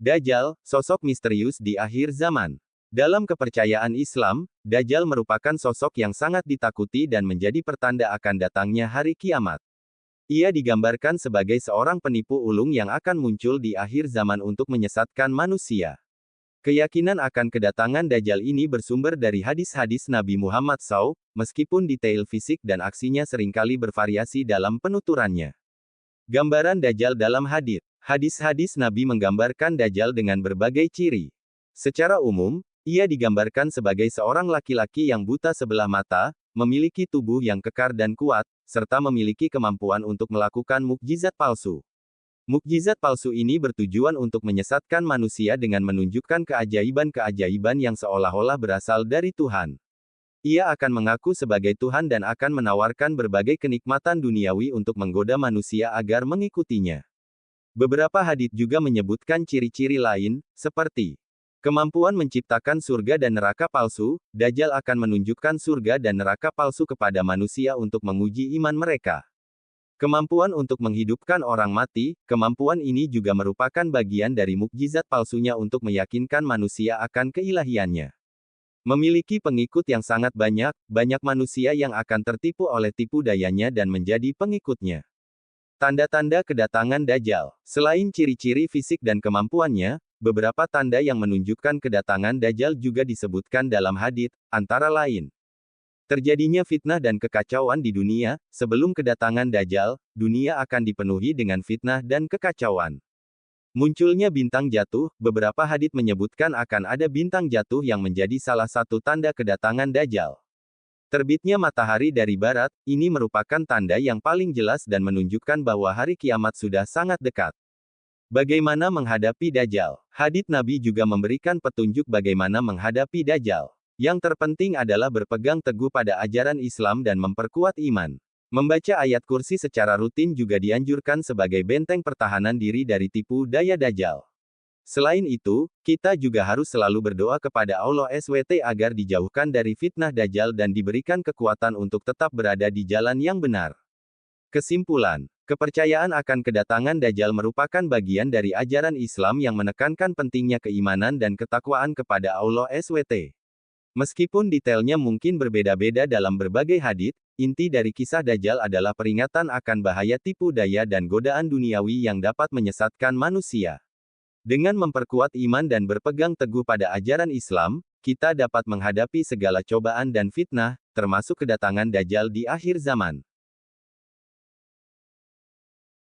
Dajjal, sosok misterius di akhir zaman. Dalam kepercayaan Islam, Dajjal merupakan sosok yang sangat ditakuti dan menjadi pertanda akan datangnya hari kiamat. Ia digambarkan sebagai seorang penipu ulung yang akan muncul di akhir zaman untuk menyesatkan manusia. Keyakinan akan kedatangan Dajjal ini bersumber dari hadis-hadis Nabi Muhammad SAW, meskipun detail fisik dan aksinya seringkali bervariasi dalam penuturannya. Gambaran Dajjal dalam hadits. Hadis-hadis Nabi menggambarkan Dajjal dengan berbagai ciri. Secara umum, ia digambarkan sebagai seorang laki-laki yang buta sebelah mata, memiliki tubuh yang kekar dan kuat, serta memiliki kemampuan untuk melakukan mukjizat palsu. Mukjizat palsu ini bertujuan untuk menyesatkan manusia dengan menunjukkan keajaiban-keajaiban yang seolah-olah berasal dari Tuhan. Ia akan mengaku sebagai Tuhan dan akan menawarkan berbagai kenikmatan duniawi untuk menggoda manusia agar mengikutinya. Beberapa hadits juga menyebutkan ciri-ciri lain, seperti kemampuan menciptakan surga dan neraka palsu. Dajjal akan menunjukkan surga dan neraka palsu kepada manusia untuk menguji iman mereka. Kemampuan untuk menghidupkan orang mati, kemampuan ini juga merupakan bagian dari mukjizat palsunya untuk meyakinkan manusia akan keilahiannya. Memiliki pengikut yang sangat banyak, banyak manusia yang akan tertipu oleh tipu dayanya dan menjadi pengikutnya. Tanda-tanda kedatangan Dajjal. Selain ciri-ciri fisik dan kemampuannya, beberapa tanda yang menunjukkan kedatangan Dajjal juga disebutkan dalam hadits, antara lain terjadinya fitnah dan kekacauan di dunia. Sebelum kedatangan Dajjal, dunia akan dipenuhi dengan fitnah dan kekacauan. Munculnya bintang jatuh. Beberapa hadits menyebutkan akan ada bintang jatuh yang menjadi salah satu tanda kedatangan Dajjal. Terbitnya matahari dari barat, ini merupakan tanda yang paling jelas dan menunjukkan bahwa hari kiamat sudah sangat dekat. Bagaimana menghadapi Dajjal? Hadits Nabi juga memberikan petunjuk bagaimana menghadapi Dajjal. Yang terpenting adalah berpegang teguh pada ajaran Islam dan memperkuat iman. Membaca ayat kursi secara rutin juga dianjurkan sebagai benteng pertahanan diri dari tipu daya Dajjal. Selain itu, kita juga harus selalu berdoa kepada Allah SWT agar dijauhkan dari fitnah Dajjal dan diberikan kekuatan untuk tetap berada di jalan yang benar. Kesimpulan, kepercayaan akan kedatangan Dajjal merupakan bagian dari ajaran Islam yang menekankan pentingnya keimanan dan ketakwaan kepada Allah SWT. Meskipun detailnya mungkin berbeda-beda dalam berbagai hadits, inti dari kisah Dajjal adalah peringatan akan bahaya tipu daya dan godaan duniawi yang dapat menyesatkan manusia. Dengan memperkuat iman dan berpegang teguh pada ajaran Islam, kita dapat menghadapi segala cobaan dan fitnah, termasuk kedatangan Dajjal di akhir zaman.